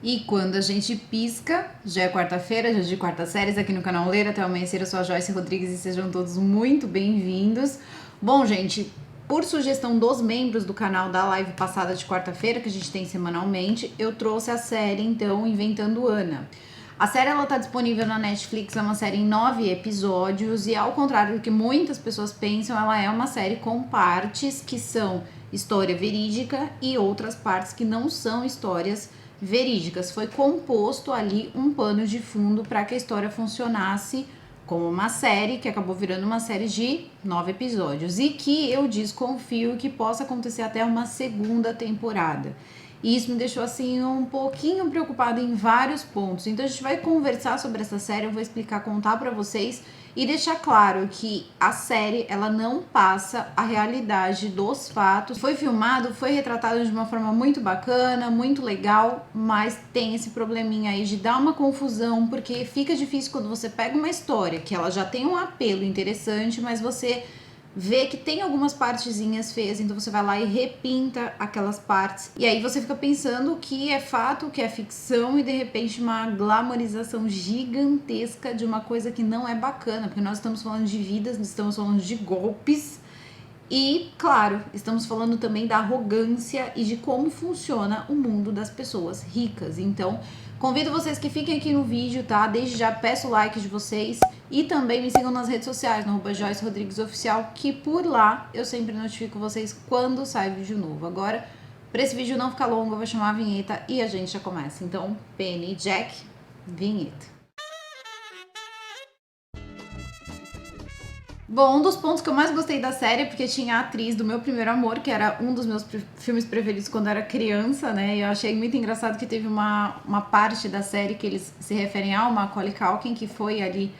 E quando a gente pisca, já é quarta-feira, já de quarta séries aqui no canal Ler Até o Amanhecer. Eu sou a Joyce Rodrigues e sejam todos muito bem-vindos. Bom, gente, por sugestão dos membros do canal da live passada de quarta-feira, que a gente tem semanalmente, eu trouxe a série, então, Inventando Anna. A série, ela tá disponível na Netflix, é uma série em 9 episódios e, ao contrário do que muitas pessoas pensam, ela é uma série com partes que são história verídica e outras partes que não são histórias verídicas. Foi composto ali um pano de fundo para que a história funcionasse como uma série, que acabou virando uma série de 9 episódios e que eu desconfio que possa acontecer até uma segunda temporada. E isso me deixou assim um pouquinho preocupada em vários pontos. Então a gente vai conversar sobre essa série, eu vou explicar, contar para vocês e deixar claro que a série, ela não passa a realidade dos fatos. Foi filmado, foi retratado de uma forma muito bacana, muito legal, mas tem esse probleminha aí de dar uma confusão, porque fica difícil quando você pega uma história que ela já tem um apelo interessante, mas você vê que tem algumas partezinhas feias, então você vai lá e repinta aquelas partes. E aí você fica pensando o que é fato, o que é ficção, e de repente uma glamorização gigantesca de uma coisa que não é bacana, porque nós estamos falando de vidas, nós estamos falando de golpes. E, claro, estamos falando também da arrogância e de como funciona o mundo das pessoas ricas. Então, convido vocês que fiquem aqui no vídeo, tá? Desde já peço o like de vocês e também me sigam nas redes sociais, no @Joyce Rodrigues Oficial, que por lá eu sempre notifico vocês quando sai vídeo novo. Agora, para esse vídeo não ficar longo, eu vou chamar a vinheta e a gente já começa. Então, Penny, Jack, vinheta. Bom, um dos pontos que eu mais gostei da série é porque tinha a atriz do Meu Primeiro Amor, que era um dos meus filmes preferidos quando era criança, né? E eu achei muito engraçado que teve uma parte da série que eles se referem ao Macaulay Culkin, que foi ali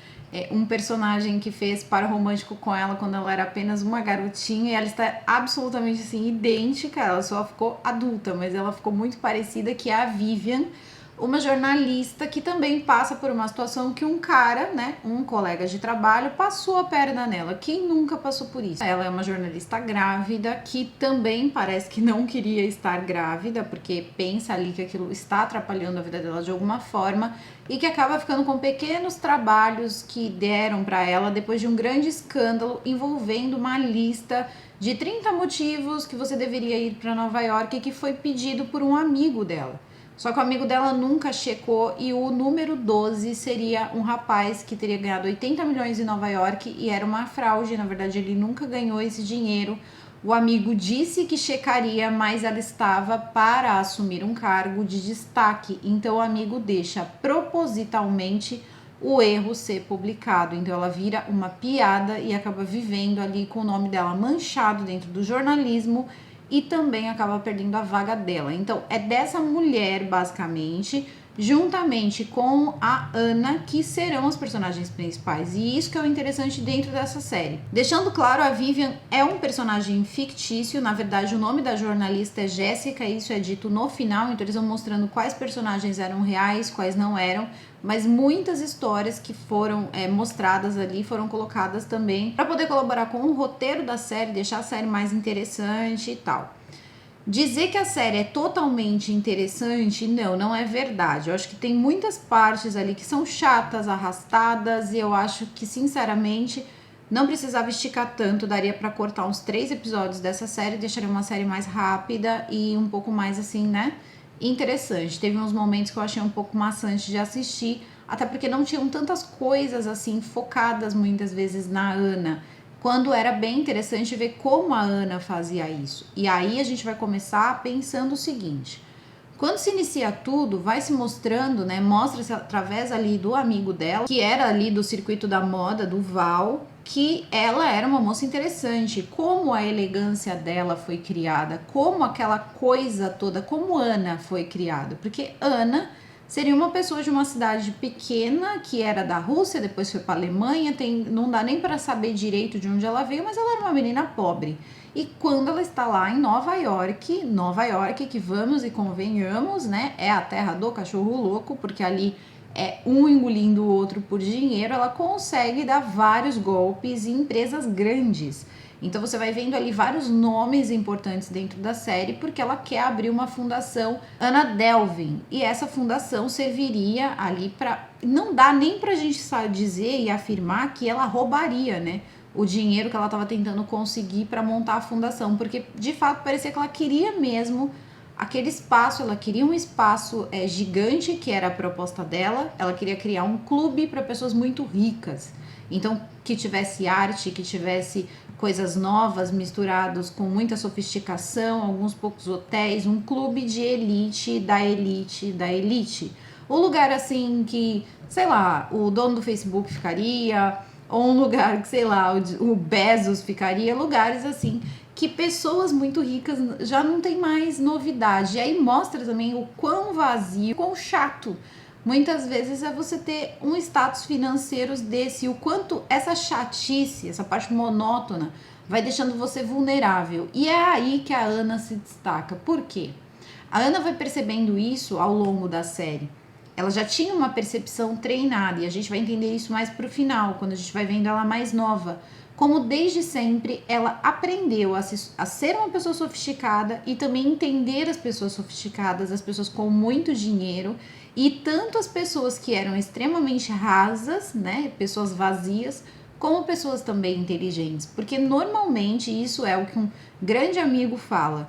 um personagem que fez par romântico com ela quando ela era apenas uma garotinha, e ela está absolutamente assim idêntica, ela só ficou adulta, mas ela ficou muito parecida, que é a Vivian, uma jornalista que também passa por uma situação que um cara, né, um colega de trabalho, passou a perna nela. Quem nunca passou por isso? Ela é uma jornalista grávida que também parece que não queria estar grávida, porque pensa ali que aquilo está atrapalhando a vida dela de alguma forma, e que acaba ficando com pequenos trabalhos que deram para ela depois de um grande escândalo envolvendo uma lista de 30 motivos que você deveria ir para Nova York, e que foi pedido por um amigo dela. Só que o amigo dela nunca checou, e o número 12 seria um rapaz que teria ganhado 80 milhões em Nova York e era uma fraude. Na verdade, ele nunca ganhou esse dinheiro. O amigo disse que checaria, mas ela estava para assumir um cargo de destaque. Então o amigo deixa propositalmente o erro ser publicado. Então ela vira uma piada e acaba vivendo ali com o nome dela manchado dentro do jornalismo, e também acaba perdendo a vaga dela. Então é dessa mulher, basicamente, juntamente com a Anna, que serão as personagens principais. E isso que é o interessante dentro dessa série. Deixando claro, a Vivian é um personagem fictício. Na verdade, o nome da jornalista é Jéssica, isso é dito no final. Então eles vão mostrando quais personagens eram reais, quais não eram, mas muitas histórias que foram mostradas ali foram colocadas também para poder colaborar com o roteiro da série, deixar a série mais interessante e tal. Dizer que a série é totalmente interessante, não é verdade. Eu acho que tem muitas partes ali que são chatas, arrastadas, e eu acho que, sinceramente, não precisava esticar tanto. Daria para cortar uns 3 episódios dessa série, deixaria uma série mais rápida e um pouco mais assim, né, interessante. Teve uns momentos que eu achei um pouco maçante de assistir, até porque não tinham tantas coisas assim focadas muitas vezes na Anna, quando era bem interessante ver como a Anna fazia isso. E aí a gente vai começar pensando o seguinte: quando se inicia tudo, vai se mostrando, né, mostra-se através ali do amigo dela, que era ali do circuito da moda, do Val, que ela era uma moça interessante, como a elegância dela foi criada, como aquela coisa toda, como Anna foi criada, porque Anna seria uma pessoa de uma cidade pequena, que era da Rússia, depois foi para a Alemanha, não dá nem para saber direito de onde ela veio, mas ela era uma menina pobre. E quando ela está lá em Nova York, que vamos e convenhamos, né, é a terra do cachorro louco, porque ali é um engolindo o outro por dinheiro, ela consegue dar vários golpes em empresas grandes. Então você vai vendo ali vários nomes importantes dentro da série, porque ela quer abrir uma fundação Anna Delvey. E essa fundação serviria ali para... Não dá nem pra gente dizer e afirmar que ela roubaria, né, o dinheiro que ela estava tentando conseguir para montar a fundação, porque de fato parecia que ela queria mesmo aquele espaço, ela queria um espaço gigante, que era a proposta dela. Ela queria criar um clube para pessoas muito ricas, então que tivesse arte, que tivesse coisas novas misturados com muita sofisticação, alguns poucos hotéis, um clube de elite da elite da elite. Um lugar assim que, sei lá, o dono do Facebook ficaria, ou um lugar que, sei lá, o Bezos ficaria, lugares assim que pessoas muito ricas já não tem mais novidade. E aí mostra também o quão vazio, quão chato muitas vezes é você ter um status financeiro desse, o quanto essa chatice, essa parte monótona, vai deixando você vulnerável. E é aí que a Ana se destaca. Por quê? A Ana vai percebendo isso ao longo da série. Ela já tinha uma percepção treinada, e a gente vai entender isso mais pro final, quando a gente vai vendo ela mais nova. Como desde sempre ela aprendeu a ser uma pessoa sofisticada e também entender as pessoas sofisticadas, as pessoas com muito dinheiro, e tanto as pessoas que eram extremamente rasas, né, pessoas vazias, como pessoas também inteligentes. Porque normalmente isso é o que um grande amigo fala.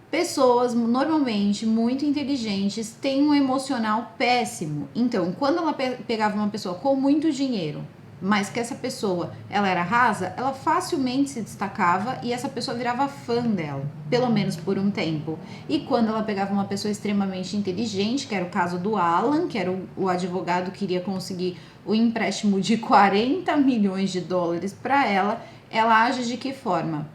Pessoas normalmente muito inteligentes têm um emocional péssimo. Então, quando ela pegava uma pessoa com muito dinheiro, mas que essa pessoa ela era rasa, ela facilmente se destacava e essa pessoa virava fã dela, pelo menos por um tempo. E quando ela pegava uma pessoa extremamente inteligente, que era o caso do Alan, que era o advogado que iria conseguir o empréstimo de 40 milhões de dólares para ela age de que forma?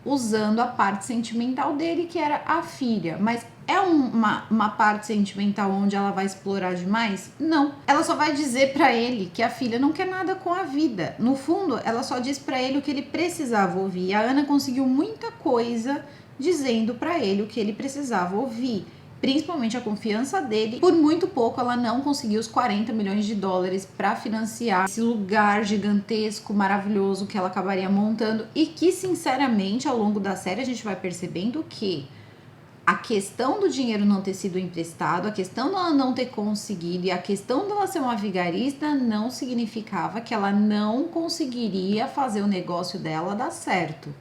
Usando a parte sentimental dele, que era a filha. Mas é uma parte sentimental onde ela vai explorar demais? Não. Ela só vai dizer pra ele que a filha não quer nada com a vida. No fundo, ela só diz pra ele o que ele precisava ouvir. E a Ana conseguiu muita coisa dizendo pra ele o que ele precisava ouvir. Principalmente a confiança dele. Por muito pouco ela não conseguiu os 40 milhões de dólares para financiar esse lugar gigantesco, maravilhoso que ela acabaria montando, e que sinceramente ao longo da série a gente vai percebendo que a questão do dinheiro não ter sido emprestado, a questão dela não ter conseguido e a questão dela ser uma vigarista não significava que ela não conseguiria fazer o negócio dela dar certo.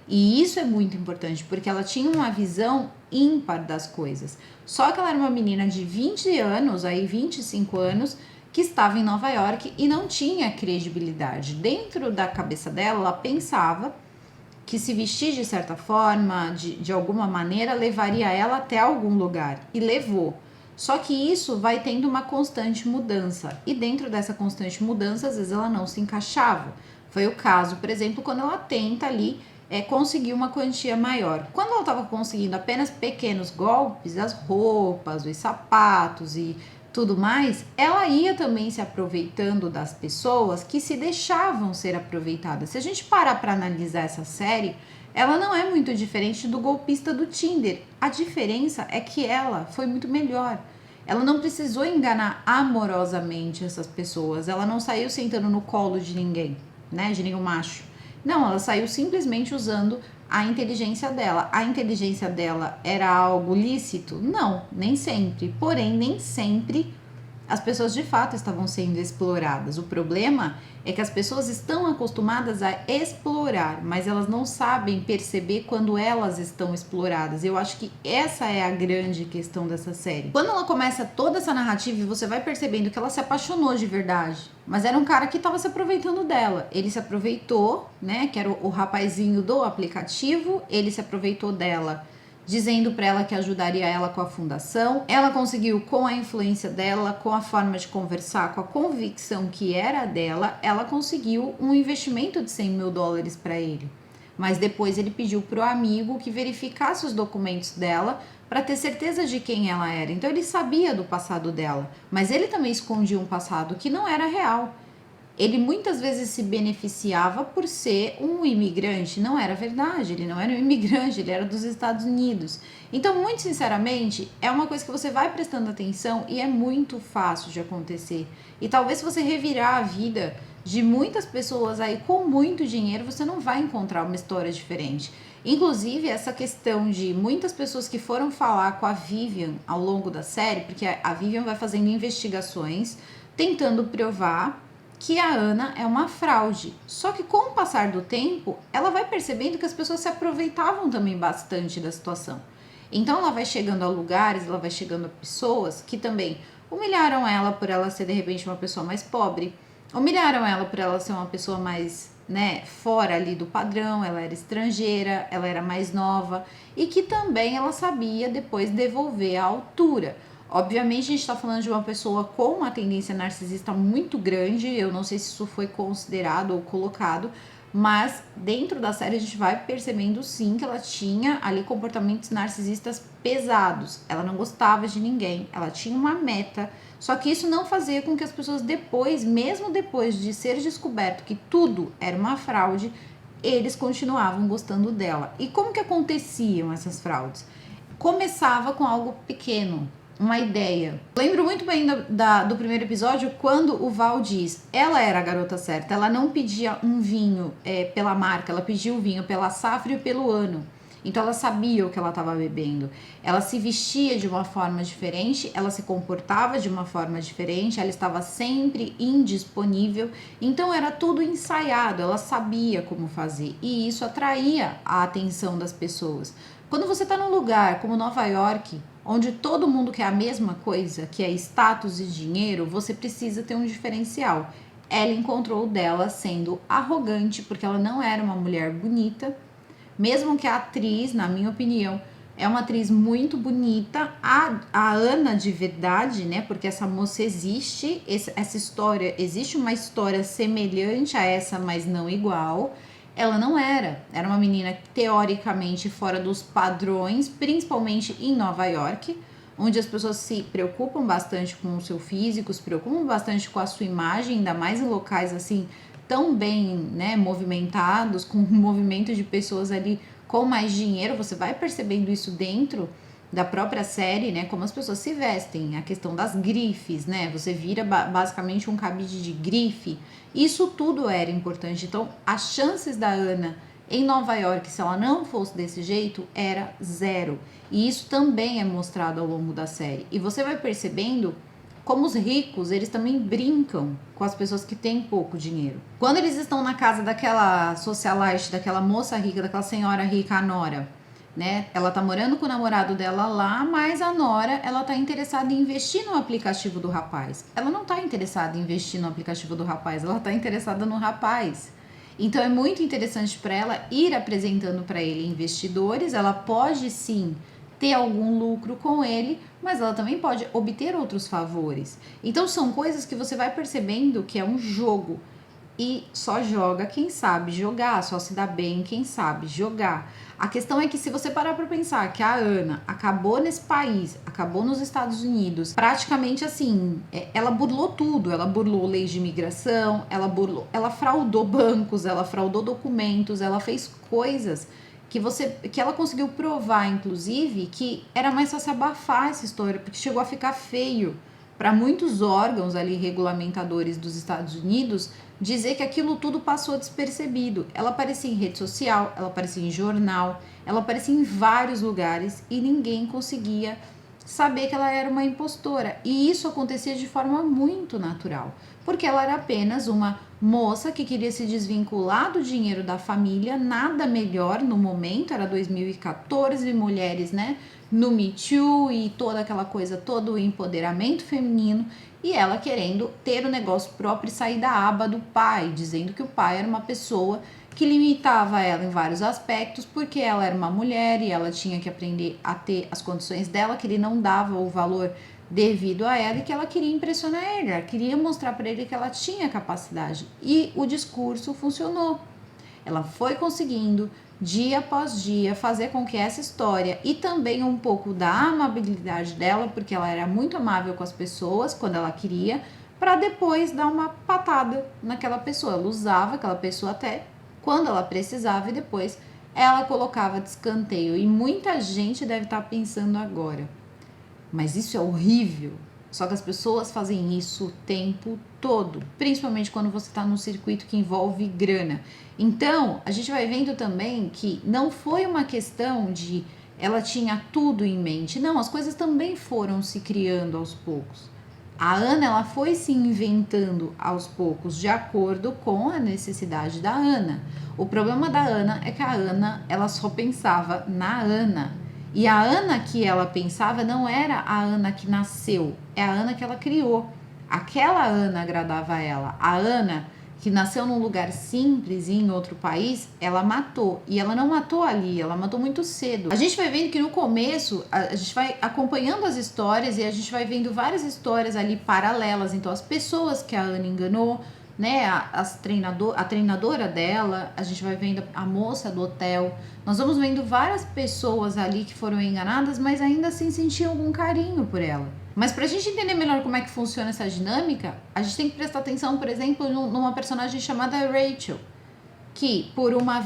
E isso é muito importante, porque ela tinha uma visão ímpar das coisas. Só que ela era uma menina de 20 anos, aí 25 anos, que estava em Nova York e não tinha credibilidade. Dentro da cabeça dela, ela pensava que se vestir de certa forma, de alguma maneira, levaria ela até algum lugar. E levou. Só que isso vai tendo uma constante mudança. E dentro dessa constante mudança, às vezes ela não se encaixava. Foi o caso, por exemplo, quando ela tenta ali conseguir uma quantia maior. Quando ela estava conseguindo apenas pequenos golpes, as roupas, os sapatos e tudo mais, ela ia também se aproveitando das pessoas que se deixavam ser aproveitadas. Se a gente parar para analisar essa série, ela não é muito diferente do golpista do Tinder. A diferença é que ela foi muito melhor. Ela não precisou enganar amorosamente essas pessoas. Ela não saiu sentando no colo de ninguém, né? De nenhum macho. Não, ela saiu simplesmente usando a inteligência dela. A inteligência dela era algo lícito? Não, nem sempre. Porém, nem sempre as pessoas de fato estavam sendo exploradas. O problema é que as pessoas estão acostumadas a explorar, mas elas não sabem perceber quando elas estão exploradas. Eu acho que essa é a grande questão dessa série. Quando ela começa toda essa narrativa, você vai percebendo que ela se apaixonou de verdade, mas era um cara que estava se aproveitando dela. Ele se aproveitou, né, que era o rapazinho do aplicativo, ele se aproveitou dela, dizendo para ela que ajudaria ela com a fundação. Ela conseguiu, com a influência dela, com a forma de conversar, com a convicção que era dela, ela conseguiu um investimento de 100 mil dólares para ele. Mas depois ele pediu para o amigo que verificasse os documentos dela para ter certeza de quem ela era. Então ele sabia do passado dela, mas ele também escondia um passado que não era real. Ele muitas vezes se beneficiava por ser um imigrante. Não era verdade, ele não era um imigrante, ele era dos Estados Unidos. Então, muito sinceramente, é uma coisa que você vai prestando atenção e é muito fácil de acontecer. E talvez se você revirar a vida de muitas pessoas aí com muito dinheiro, você não vai encontrar uma história diferente. Inclusive, essa questão de muitas pessoas que foram falar com a Vivian ao longo da série, porque a Vivian vai fazendo investigações, tentando provar que a Ana é uma fraude. Só que com o passar do tempo, ela vai percebendo que as pessoas se aproveitavam também bastante da situação. Então ela vai chegando a lugares, ela vai chegando a pessoas que também humilharam ela por ela ser de repente uma pessoa mais pobre, humilharam ela por ela ser uma pessoa mais, né, fora ali do padrão, ela era estrangeira, ela era mais nova e que também ela sabia depois devolver a altura. Obviamente a gente está falando de uma pessoa com uma tendência narcisista muito grande, eu não sei se isso foi considerado ou colocado, mas dentro da série a gente vai percebendo sim que ela tinha ali comportamentos narcisistas pesados, ela não gostava de ninguém, ela tinha uma meta, só que isso não fazia com que as pessoas depois, mesmo depois de ser descoberto que tudo era uma fraude, eles continuavam gostando dela. E como que aconteciam essas fraudes? Começava com algo pequeno, uma ideia. Lembro muito bem do primeiro episódio, quando o Val diz, ela era a garota certa, ela não pedia um vinho pela marca, ela pedia o vinho pela safra e pelo ano. Então ela sabia o que ela estava bebendo. Ela se vestia de uma forma diferente, ela se comportava de uma forma diferente, ela estava sempre indisponível. Então era tudo ensaiado, ela sabia como fazer. E isso atraía a atenção das pessoas. Quando você está num lugar como Nova York, onde todo mundo quer a mesma coisa, que é status e dinheiro, você precisa ter um diferencial. Ela encontrou o dela sendo arrogante, porque ela não era uma mulher bonita, mesmo que a atriz, na minha opinião, é uma atriz muito bonita, a Ana de verdade, né, porque essa moça existe, essa história, existe uma história semelhante a essa, mas não igual. Ela não era uma menina teoricamente fora dos padrões, principalmente em Nova York, onde as pessoas se preocupam bastante com o seu físico, se preocupam bastante com a sua imagem, ainda mais em locais assim tão bem, né, movimentados, com um movimento de pessoas ali com mais dinheiro. Você vai percebendo isso dentro da própria série, né, como as pessoas se vestem, a questão das grifes, né, você vira basicamente um cabide de grife, isso tudo era importante. Então as chances da Ana em Nova York, se ela não fosse desse jeito, era zero, e isso também é mostrado ao longo da série, e você vai percebendo como os ricos, eles também brincam com as pessoas que têm pouco dinheiro. Quando eles estão na casa daquela socialite, daquela moça rica, daquela senhora rica, a Nora, né? Ela tá morando com o namorado dela lá, mas a Nora, ela tá interessada em investir no aplicativo do rapaz. Ela não tá interessada em investir no aplicativo do rapaz, ela tá interessada no rapaz. Então é muito interessante para ela ir apresentando para ele investidores. Ela pode sim ter algum lucro com ele, mas ela também pode obter outros favores. Então são coisas que você vai percebendo que é um jogo. E só joga quem sabe jogar, só se dá bem quem sabe jogar. A questão é que se você parar para pensar que a Ana acabou nesse país, acabou nos Estados Unidos, praticamente assim, ela burlou tudo, ela burlou leis de imigração, ela fraudou bancos, ela fraudou documentos, ela fez coisas que ela conseguiu provar, inclusive, que era mais fácil abafar essa história, porque chegou a ficar feio para muitos órgãos ali regulamentadores dos Estados Unidos dizer que aquilo tudo passou despercebido. Ela aparecia em rede social, ela aparecia em jornal, ela aparecia em vários lugares e ninguém conseguia saber que ela era uma impostora. E isso acontecia de forma muito natural, porque ela era apenas uma moça que queria se desvincular do dinheiro da família, nada melhor no momento, era 2014, mulheres, né, no Me Too e toda aquela coisa, todo o empoderamento feminino, e ela querendo ter o negócio próprio e sair da aba do pai, dizendo que o pai era uma pessoa que limitava ela em vários aspectos, porque ela era uma mulher e ela tinha que aprender a ter as condições dela, que ele não dava o valor devido a ela e que ela queria impressionar ele, ela queria mostrar para ele que ela tinha capacidade. E o discurso funcionou. Ela foi conseguindo, dia após dia, fazer com que essa história e também um pouco da amabilidade dela, porque ela era muito amável com as pessoas quando ela queria, para depois dar uma patada naquela pessoa. Ela usava aquela pessoa até quando ela precisava e depois ela colocava de escanteio. E muita gente deve estar pensando agora, mas isso é horrível. Só que as pessoas fazem isso o tempo todo, principalmente quando você está num circuito que envolve grana. Então, a gente vai vendo também que não foi uma questão de ela tinha tudo em mente. Não, as coisas também foram se criando aos poucos. A Ana, ela foi se inventando aos poucos, de acordo com a necessidade da Ana. O problema da Ana é que a Ana, ela só pensava na Ana. E a Ana que ela pensava não era a Ana que nasceu, é a Ana que ela criou. Aquela Ana agradava a ela. A Ana que nasceu num lugar simples e em outro país, ela matou. E ela não matou ali, ela matou muito cedo. A gente vai vendo que no começo, a gente vai acompanhando as histórias e a gente vai vendo várias histórias ali paralelas. Então, as pessoas que a Ana enganou, né, a treinadora dela, a gente vai vendo a moça do hotel, nós vamos vendo várias pessoas ali que foram enganadas, mas ainda assim sentiam algum carinho por ela. Mas pra gente entender melhor como é que funciona essa dinâmica, a gente tem que prestar atenção, por exemplo, numa personagem chamada Rachel, que por uma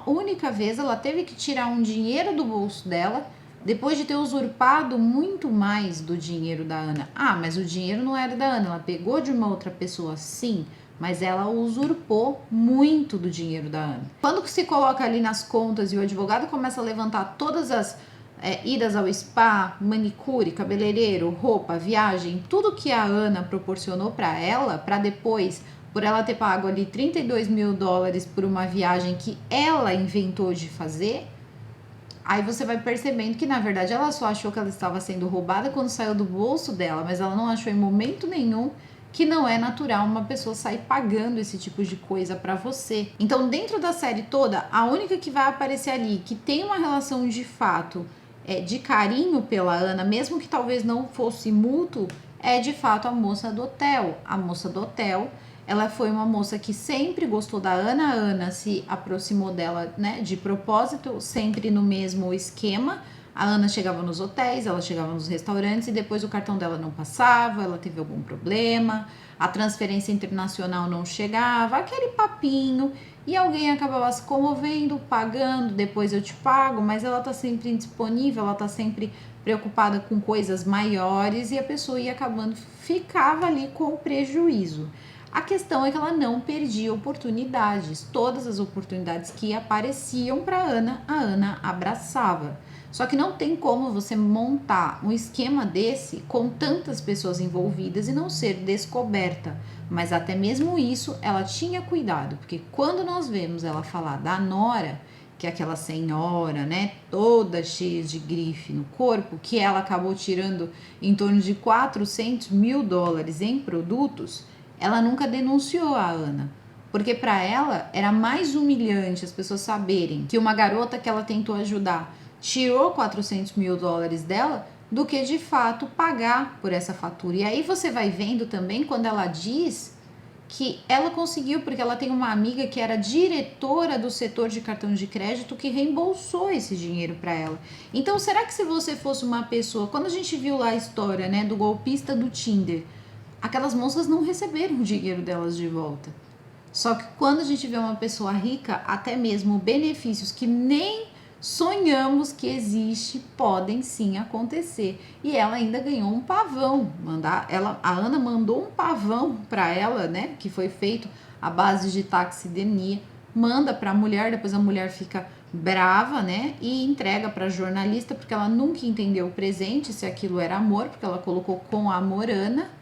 única vez, ela teve que tirar um dinheiro do bolso dela, depois de ter usurpado muito mais do dinheiro da Ana. Ah, mas o dinheiro não era da Ana, ela pegou de uma outra pessoa, sim, mas ela usurpou muito do dinheiro da Ana. Quando se coloca ali nas contas e o advogado começa a levantar todas as idas ao spa, manicure, cabeleireiro, roupa, viagem, tudo que a Ana proporcionou para ela, para depois, por ela ter pago ali $32 mil por uma viagem que ela inventou de fazer, aí você vai percebendo que, na verdade, ela só achou que ela estava sendo roubada quando saiu do bolso dela, mas ela não achou em momento nenhum que não é natural uma pessoa sair pagando esse tipo de coisa pra você. Então, dentro da série toda, a única que vai aparecer ali, que tem uma relação de fato, de carinho pela Ana, mesmo que talvez não fosse mútuo, é de fato a moça do hotel. A moça do hotel, ela foi uma moça que sempre gostou da Ana. A Ana se aproximou dela, né, de propósito, sempre no mesmo esquema. A Ana chegava nos hotéis, ela chegava nos restaurantes e depois o cartão dela não passava, ela teve algum problema, a transferência internacional não chegava, aquele papinho, e alguém acabava se comovendo, pagando, depois eu te pago, mas ela tá sempre indisponível, ela tá sempre preocupada com coisas maiores e a pessoa ia acabando, ficava ali com prejuízo. A questão é que ela não perdia oportunidades. Todas as oportunidades que apareciam para a Ana abraçava. Só que não tem como você montar um esquema desse com tantas pessoas envolvidas e não ser descoberta. Mas até mesmo isso ela tinha cuidado, porque quando nós vemos ela falar da nora, que é aquela senhora, né, toda cheia de grife no corpo, que ela acabou tirando em torno de $400 mil em produtos, ela nunca denunciou a Ana, porque para ela era mais humilhante as pessoas saberem que uma garota que ela tentou ajudar tirou $400 mil dela do que de fato pagar por essa fatura. E aí você vai vendo também quando ela diz que ela conseguiu, porque ela tem uma amiga que era diretora do setor de cartão de crédito que reembolsou esse dinheiro para ela. Então, será que se você fosse uma pessoa, quando a gente viu lá a história, né, do golpista do Tinder, aquelas moças não receberam o dinheiro delas de volta. Só que quando a gente vê uma pessoa rica, até mesmo benefícios que nem sonhamos que existe, podem sim acontecer. E ela ainda ganhou um pavão. A Ana mandou um pavão para ela, né? Que foi feito à base de taxidermia. Manda para a mulher, depois a mulher fica brava, né? E entrega para a jornalista, porque ela nunca entendeu o presente, se aquilo era amor, porque ela colocou com amor Ana.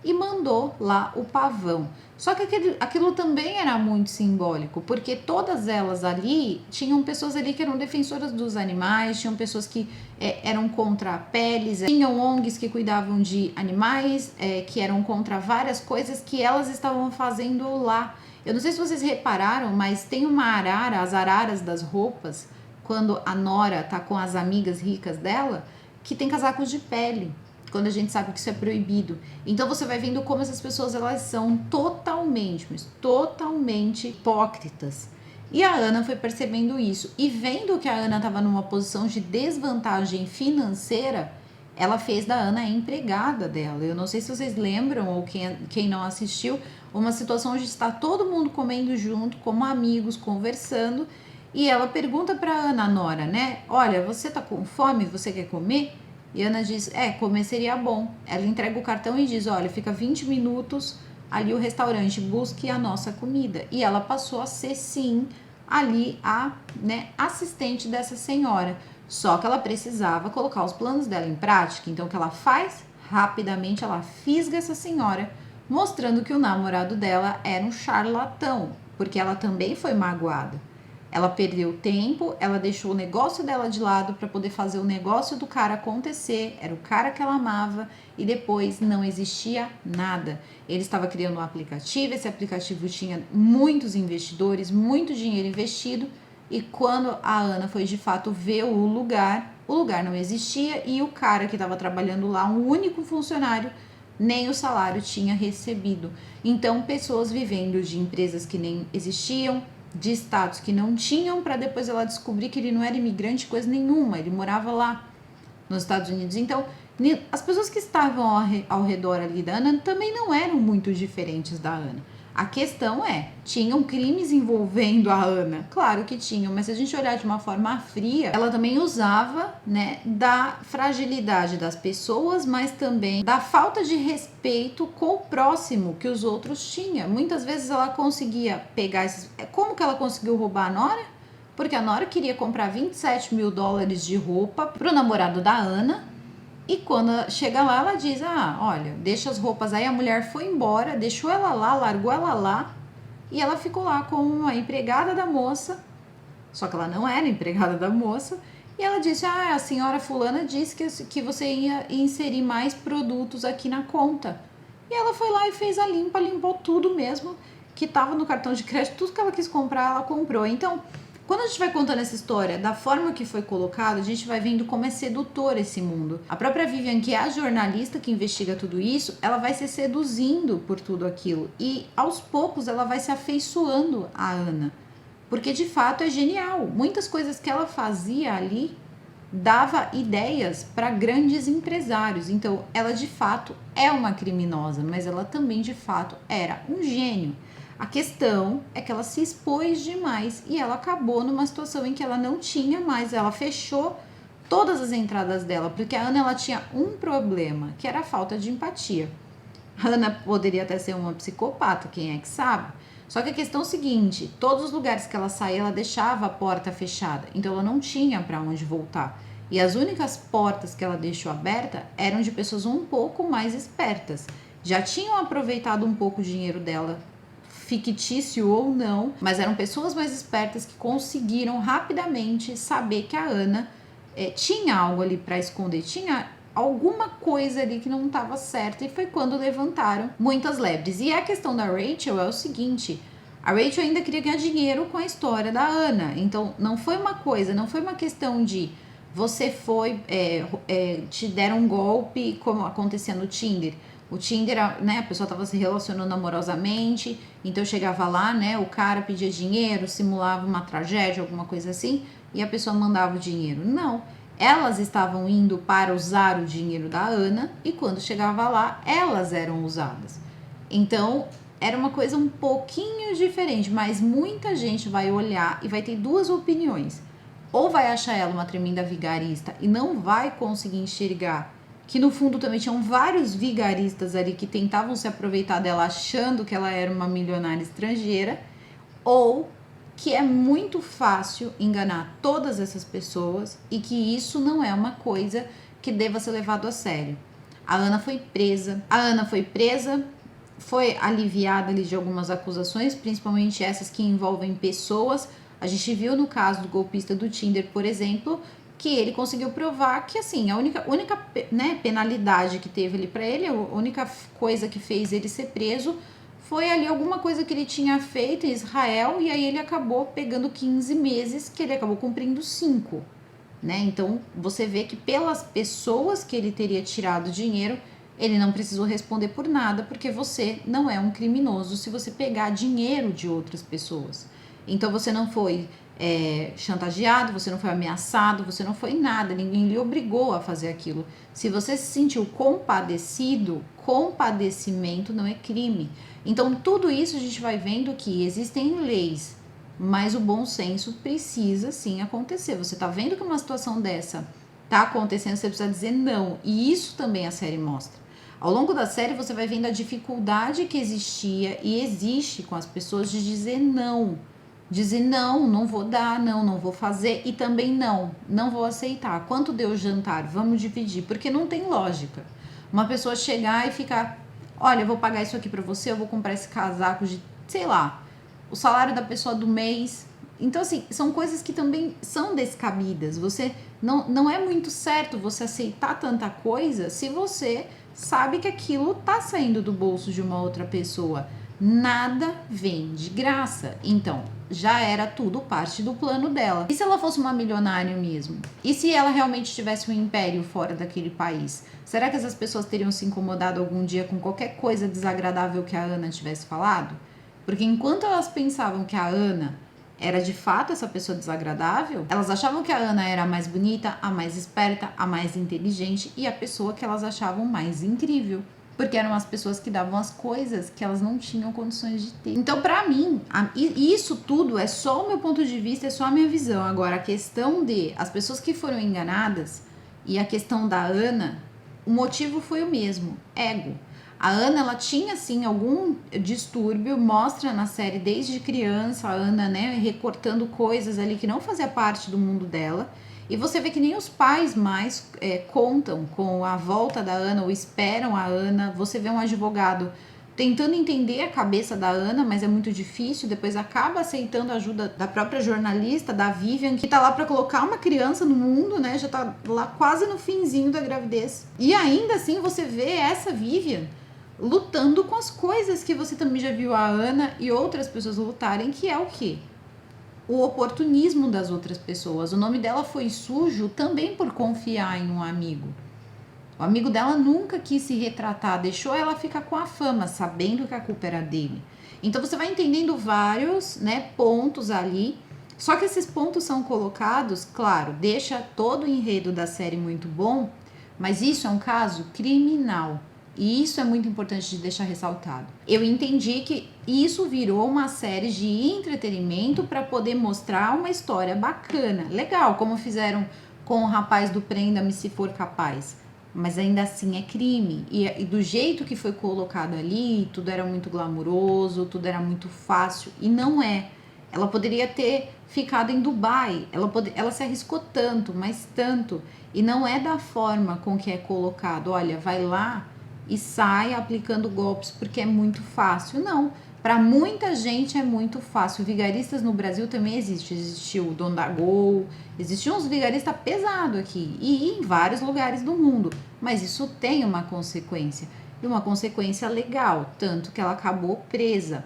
E mandou lá o pavão. Só que aquilo também era muito simbólico, porque todas elas ali, tinham pessoas ali que eram defensoras dos animais, tinham pessoas que eram contra peles, tinham ONGs que cuidavam de animais, que eram contra várias coisas que elas estavam fazendo lá. Eu não sei se vocês repararam, mas tem uma arara, as araras das roupas, quando a nora tá com as amigas ricas dela, que tem casacos de pele, quando a gente sabe que isso é proibido. Então você vai vendo como essas pessoas, elas são totalmente hipócritas. E a Ana foi percebendo isso. E vendo que a Ana estava numa posição de desvantagem financeira, ela fez da Ana a empregada dela. Eu não sei se vocês lembram, ou quem não assistiu, uma situação onde está todo mundo comendo junto, como amigos, conversando, e ela pergunta para Ana, a nora, né? Olha, você tá com fome? Você quer comer? E Ana diz, comer seria bom. Ela entrega o cartão e diz, olha, fica 20 minutos ali o restaurante, busque a nossa comida. E ela passou a ser, sim, ali a, né, assistente dessa senhora. Só que ela precisava colocar os planos dela em prática. Então, o que ela faz? Rapidamente, ela fisga essa senhora, mostrando que o namorado dela era um charlatão, porque ela também foi magoada. Ela perdeu tempo, ela deixou o negócio dela de lado para poder fazer o negócio do cara acontecer. Era o cara que ela amava e depois não existia nada. Ele estava criando um aplicativo, esse aplicativo tinha muitos investidores, muito dinheiro investido, e quando a Ana foi de fato ver o lugar não existia e o cara que estava trabalhando lá, um único funcionário, nem o salário tinha recebido. Então, pessoas vivendo de empresas que nem existiam, de status que não tinham, para depois ela descobrir que ele não era imigrante coisa nenhuma, ele morava lá nos Estados Unidos. Então, as pessoas que estavam ao redor ali da Ana também não eram muito diferentes da Ana. A questão tinham crimes envolvendo a Ana? Claro que tinham, mas se a gente olhar de uma forma fria, ela também usava, né, da fragilidade das pessoas, mas também da falta de respeito com o próximo que os outros tinham. Muitas vezes ela conseguia pegar esses... Como que ela conseguiu roubar a nora? Porque a nora queria comprar 27 mil dólares de roupa pro namorado da Ana. E quando chega lá, ela diz, olha, deixa as roupas aí. A mulher foi embora, deixou ela lá, largou ela lá. E ela ficou lá como a empregada da moça. Só que ela não era empregada da moça. E ela disse, a senhora fulana disse que você ia inserir mais produtos aqui na conta. E ela foi lá e fez a limpa, limpou tudo mesmo que estava no cartão de crédito. Tudo que ela quis comprar, ela comprou. Então, quando a gente vai contando essa história da forma que foi colocada, a gente vai vendo como é sedutor esse mundo. A própria Vivian, que é a jornalista que investiga tudo isso, ela vai se seduzindo por tudo aquilo. E aos poucos ela vai se afeiçoando a Ana. Porque de fato é genial. Muitas coisas que ela fazia ali dava ideias para grandes empresários. Então ela de fato é uma criminosa, mas ela também de fato era um gênio. A questão é que ela se expôs demais e ela acabou numa situação em que ela não tinha mais, ela fechou todas as entradas dela, porque a Ana ela tinha um problema, que era a falta de empatia. A Ana poderia até ser uma psicopata, quem é que sabe? Só que a questão é o seguinte, todos os lugares que ela saía, ela deixava a porta fechada, então ela não tinha para onde voltar. E as únicas portas que ela deixou aberta eram de pessoas um pouco mais espertas. Já tinham aproveitado um pouco o dinheiro dela, fictício ou não, mas eram pessoas mais espertas que conseguiram rapidamente saber que a Ana tinha algo ali para esconder, tinha alguma coisa ali que não estava certa, e foi quando levantaram muitas lebres. E a questão da Rachel é o seguinte, a Rachel ainda queria ganhar dinheiro com a história da Ana, então não foi uma questão de você foi, te deram um golpe como acontecia no Tinder. O Tinder, né, a pessoa estava se relacionando amorosamente, então chegava lá, né, o cara pedia dinheiro, simulava uma tragédia, alguma coisa assim, e a pessoa mandava o dinheiro. Não, elas estavam indo para usar o dinheiro da Ana, e quando chegava lá, elas eram usadas. Então, era uma coisa um pouquinho diferente, mas muita gente vai olhar e vai ter duas opiniões. Ou vai achar ela uma tremenda vigarista e não vai conseguir enxergar que no fundo também tinham vários vigaristas ali que tentavam se aproveitar dela achando que ela era uma milionária estrangeira, ou que é muito fácil enganar todas essas pessoas e que isso não é uma coisa que deva ser levado a sério. A Ana foi presa, foi aliviada ali de algumas acusações, principalmente essas que envolvem pessoas. A gente viu no caso do golpista do Tinder, por exemplo, que ele conseguiu provar que, assim, a única né, penalidade que teve ali para ele, a única coisa que fez ele ser preso foi ali alguma coisa que ele tinha feito em Israel, e aí ele acabou pegando 15 meses, que ele acabou cumprindo 5, né? Então, você vê que pelas pessoas que ele teria tirado dinheiro, ele não precisou responder por nada, porque você não é um criminoso se você pegar dinheiro de outras pessoas. Então, você não foi chantageado, você não foi ameaçado, você não foi nada, ninguém lhe obrigou a fazer aquilo. Se você se sentiu compadecido, compadecimento não é crime. Então, tudo isso a gente vai vendo que existem leis, mas o bom senso precisa sim acontecer. Você tá vendo que uma situação dessa tá acontecendo, você precisa dizer não. E isso também a série mostra. Ao longo da série você vai vendo a dificuldade que existia e existe com as pessoas de dizer não. Dizer não, não vou dar, não vou fazer e também não vou aceitar. Quanto deu o jantar? Vamos dividir, porque não tem lógica. Uma pessoa chegar e ficar, olha, eu vou pagar isso aqui pra você, eu vou comprar esse casaco de, sei lá, o salário da pessoa do mês. Então, assim, são coisas que também são descabidas. Você não é muito certo você aceitar tanta coisa se você sabe que aquilo tá saindo do bolso de uma outra pessoa. Nada vem de graça. Então, já era tudo parte do plano dela. E se ela fosse uma milionária mesmo? E se ela realmente tivesse um império fora daquele país? Será que essas pessoas teriam se incomodado algum dia com qualquer coisa desagradável que a Ana tivesse falado? Porque enquanto elas pensavam que a Ana era de fato essa pessoa desagradável, elas achavam que a Ana era a mais bonita, a mais esperta, a mais inteligente e a pessoa que elas achavam mais incrível. Porque eram as pessoas que davam as coisas que elas não tinham condições de ter. Então, pra mim, isso tudo é só o meu ponto de vista, é só a minha visão. Agora, a questão de as pessoas que foram enganadas e a questão da Ana, o motivo foi o mesmo, ego. A Ana, ela tinha, sim, algum distúrbio, mostra na série desde criança, a Ana, né, recortando coisas ali que não fazia parte do mundo dela. E você vê que nem os pais mais contam com a volta da Ana ou esperam a Ana. Você vê um advogado tentando entender a cabeça da Ana, mas é muito difícil. Depois acaba aceitando a ajuda da própria jornalista, da Vivian, que tá lá para colocar uma criança no mundo, né? Já tá lá quase no finzinho da gravidez. E ainda assim você vê essa Vivian lutando com as coisas que você também já viu a Ana e outras pessoas lutarem, que é o quê? O oportunismo das outras pessoas. O nome dela foi sujo também por confiar em um amigo. O amigo dela nunca quis se retratar, deixou ela ficar com a fama, sabendo que a culpa era dele. Então você vai entendendo vários, né, pontos ali. Só que esses pontos são colocados, claro, deixa todo o enredo da série muito bom, mas isso é um caso criminal. E isso é muito importante de deixar ressaltado. Eu entendi que isso virou uma série de entretenimento para poder mostrar uma história bacana, legal, como fizeram com o rapaz do Prenda-me se for capaz. Mas ainda assim é crime. E do jeito que foi colocado ali, tudo era muito glamuroso, tudo era muito fácil. E não é. Ela poderia ter ficado em Dubai. Ela se arriscou tanto, mas tanto. E não é da forma com que é colocado. Olha, vai lá e sai aplicando golpes porque é muito fácil. Não, para muita gente é muito fácil. Vigaristas no Brasil também existiu o Dondagol, existiam uns vigaristas pesados aqui e em vários lugares do mundo, mas isso tem uma consequência, e uma consequência legal, tanto que ela acabou presa.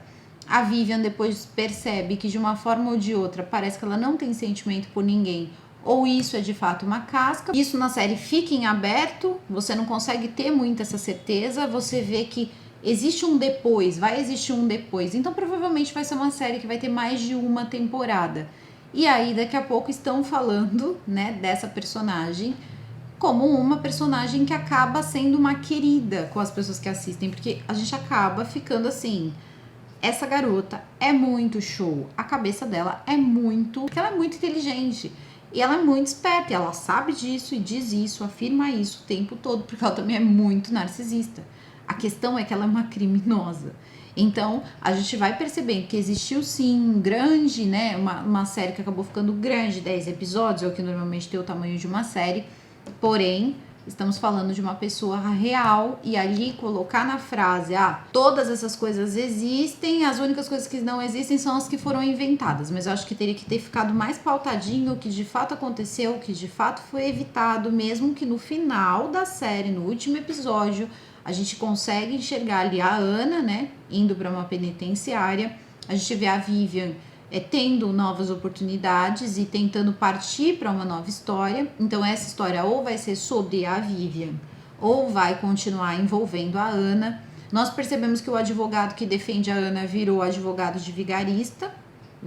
A Vivian depois percebe que de uma forma ou de outra parece que ela não tem sentimento por ninguém, ou isso é de fato uma casca. Isso na série fica em aberto, você não consegue ter muito essa certeza, você vê que existe um depois, vai existir um depois, então provavelmente vai ser uma série que vai ter mais de uma temporada. E aí daqui a pouco estão falando, né, dessa personagem como uma personagem que acaba sendo uma querida com as pessoas que assistem, porque a gente acaba ficando assim, essa garota é muito show, a cabeça dela é muito, porque ela é muito inteligente. E ela é muito esperta, e ela sabe disso e diz isso, afirma isso o tempo todo, porque ela também é muito narcisista. A questão é que ela é uma criminosa. Então, a gente vai percebendo que existiu sim um grande, né, uma série que acabou ficando grande, 10 episódios, é o que normalmente tem o tamanho de uma série, porém, estamos falando de uma pessoa real e ali colocar na frase, todas essas coisas existem, as únicas coisas que não existem são as que foram inventadas, mas eu acho que teria que ter ficado mais pautadinho o que de fato aconteceu, o que de fato foi evitado, mesmo que no final da série, no último episódio, a gente consegue enxergar ali a Ana, né, indo para uma penitenciária, a gente vê a Vivian tendo novas oportunidades e tentando partir para uma nova história. Então essa história ou vai ser sobre a Vivian ou vai continuar envolvendo a Ana. Nós percebemos que o advogado que defende a Ana virou advogado de vigarista,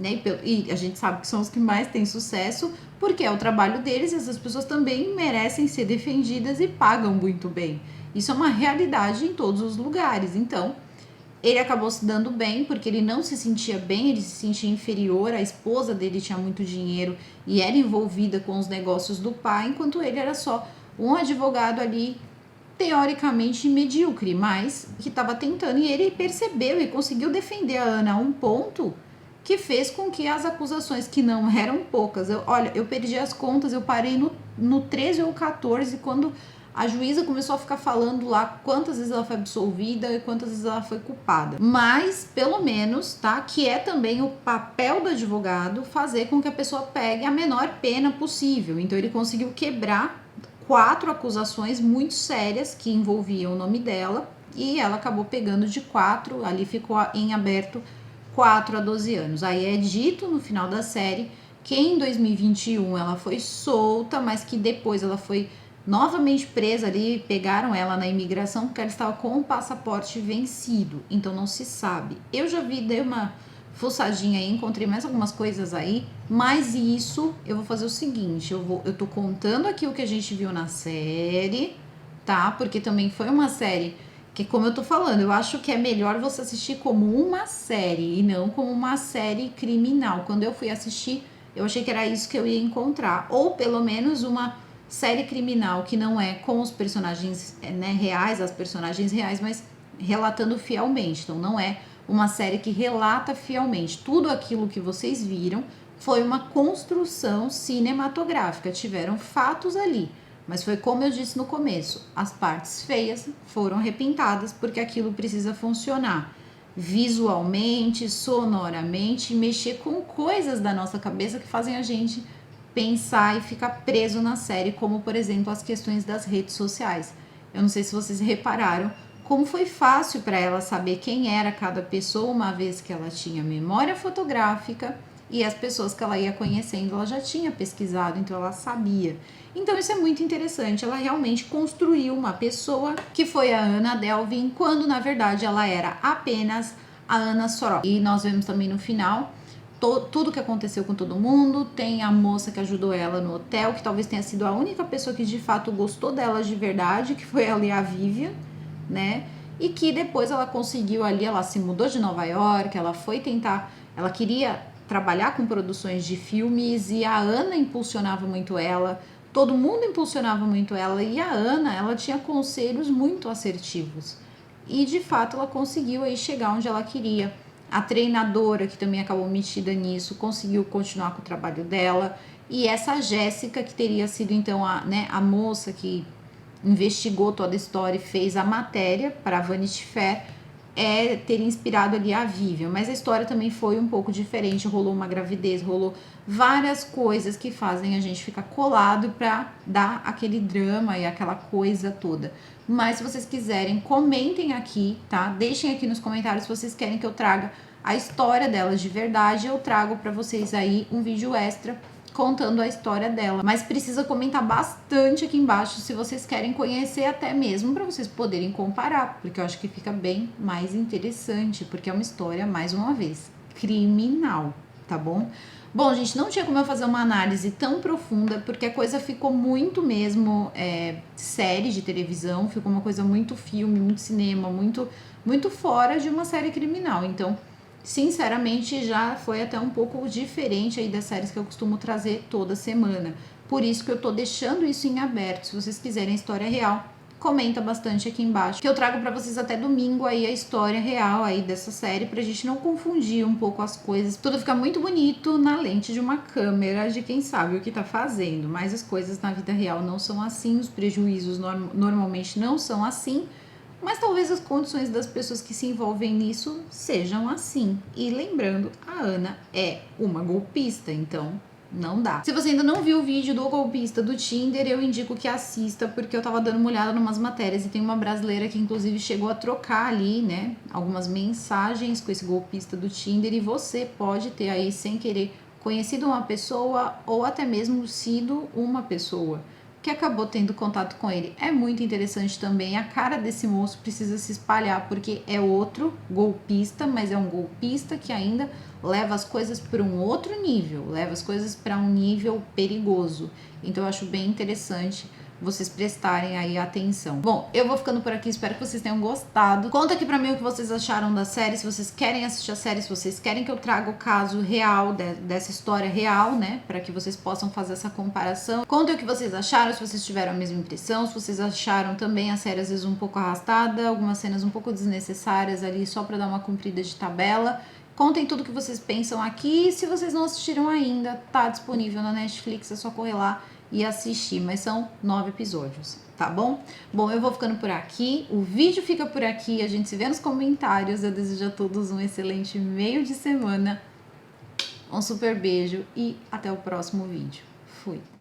né? E a gente sabe que são os que mais têm sucesso, porque é o trabalho deles, e essas pessoas também merecem ser defendidas e pagam muito bem. Isso é uma realidade em todos os lugares. Então, ele acabou se dando bem, porque ele não se sentia bem, ele se sentia inferior, a esposa dele tinha muito dinheiro e era envolvida com os negócios do pai, enquanto ele era só um advogado ali, teoricamente medíocre, mas que estava tentando, e ele percebeu e conseguiu defender a Ana a um ponto que fez com que as acusações, que não eram poucas, eu perdi as contas, eu parei no 13 ou 14, quando a juíza começou a ficar falando lá quantas vezes ela foi absolvida e quantas vezes ela foi culpada. Mas, pelo menos, tá? Que é também o papel do advogado fazer com que a pessoa pegue a menor pena possível. Então, ele conseguiu quebrar 4 acusações muito sérias que envolviam o nome dela, e ela acabou pegando de 4, ali ficou em aberto 4 a 12 anos. Aí é dito no final da série que em 2021 ela foi solta, mas que depois ela foi novamente presa ali, pegaram ela na imigração porque ela estava com o passaporte vencido, então não se sabe. Eu já vi, dei uma fuçadinha aí, encontrei mais algumas coisas aí, mas isso eu vou fazer o seguinte, eu tô contando aqui o que a gente viu na série, tá? Porque também foi uma série que, como eu tô falando, eu acho que é melhor você assistir como uma série e não como uma série criminal. Quando eu fui assistir, eu achei que era isso que eu ia encontrar, ou pelo menos uma série criminal que não é com os personagens, né, reais, as personagens reais, mas relatando fielmente. Então não é uma série que relata fielmente. Tudo aquilo que vocês viram foi uma construção cinematográfica, tiveram fatos ali, mas foi como eu disse no começo, as partes feias foram repintadas porque aquilo precisa funcionar visualmente, sonoramente, mexer com coisas da nossa cabeça que fazem a gente pensar e ficar preso na série, como por exemplo as questões das redes sociais. Eu não sei se vocês repararam como foi fácil para ela saber quem era cada pessoa, uma vez que ela tinha memória fotográfica e as pessoas que ela ia conhecendo ela já tinha pesquisado, então ela sabia. Então isso é muito interessante, ela realmente construiu uma pessoa que foi a Ana Delving, quando na verdade ela era apenas a Ana Sorokin. E nós vemos também no final tudo que aconteceu com todo mundo. Tem a moça que ajudou ela no hotel, que talvez tenha sido a única pessoa que de fato gostou dela de verdade, que foi ali a Vivian, né? E que depois ela conseguiu ali, ela se mudou de Nova York, ela foi tentar, ela queria trabalhar com produções de filmes, e a Ana impulsionava muito ela, todo mundo impulsionava muito ela, e a Ana, ela tinha conselhos muito assertivos. E de fato ela conseguiu aí chegar onde ela queria. A treinadora, que também acabou metida nisso, conseguiu continuar com o trabalho dela. E essa Jéssica, que teria sido então a moça que investigou toda a história e fez a matéria para a Vanity Fair, ter inspirado ali a Vivian. Mas a história também foi um pouco diferente, rolou uma gravidez, rolou várias coisas que fazem a gente ficar colado para dar aquele drama e aquela coisa toda. Mas se vocês quiserem, comentem aqui, tá? Deixem aqui nos comentários se vocês querem que eu traga a história delas de verdade. Eu trago para vocês aí um vídeo extra contando a história dela, mas precisa comentar bastante aqui embaixo se vocês querem conhecer, até mesmo para vocês poderem comparar, porque eu acho que fica bem mais interessante, porque é uma história, mais uma vez, criminal, tá bom? Bom, gente, não tinha como eu fazer uma análise tão profunda, porque a coisa ficou muito mesmo série de televisão, ficou uma coisa muito filme, muito cinema, muito fora de uma série criminal. Então, sinceramente, já foi até um pouco diferente aí das séries que eu costumo trazer toda semana. Por isso que eu tô deixando isso em aberto. Se vocês quiserem a história real, comenta bastante aqui embaixo, que eu trago pra vocês até domingo aí a história real aí dessa série, pra gente não confundir um pouco as coisas. Tudo fica muito bonito na lente de uma câmera de quem sabe o que tá fazendo, mas as coisas na vida real não são assim, os prejuízos normalmente não são assim. Mas talvez as condições das pessoas que se envolvem nisso sejam assim. E lembrando, a Ana é uma golpista, então não dá. Se você ainda não viu o vídeo do golpista do Tinder, eu indico que assista, porque eu tava dando uma olhada em umas matérias e tem uma brasileira que inclusive chegou a trocar ali, né, algumas mensagens com esse golpista do Tinder, e você pode ter aí, sem querer, conhecido uma pessoa ou até mesmo sido uma pessoa. que acabou tendo contato com ele. É muito interessante também. A cara desse moço precisa se espalhar, porque é outro golpista, mas é um golpista que ainda leva as coisas para um outro nível, leva as coisas para um nível perigoso. Então eu acho bem interessante vocês prestarem aí atenção. Bom, eu vou ficando por aqui, espero que vocês tenham gostado. Conta aqui pra mim o que vocês acharam da série, se vocês querem assistir a série, se vocês querem que eu traga o caso real dessa história real, né, para que vocês possam fazer essa comparação. Conta o que vocês acharam, se vocês tiveram a mesma impressão, se vocês acharam também a série às vezes um pouco arrastada, algumas cenas um pouco desnecessárias ali só pra dar uma cumprida de tabela. Contem tudo que vocês pensam aqui. Se vocês não assistiram ainda, tá disponível na Netflix, é só correr lá e assistir, mas são 9 episódios, tá bom? Bom, eu vou ficando por aqui, o vídeo fica por aqui, a gente se vê nos comentários. Eu desejo a todos um excelente meio de semana, um super beijo e até o próximo vídeo. Fui!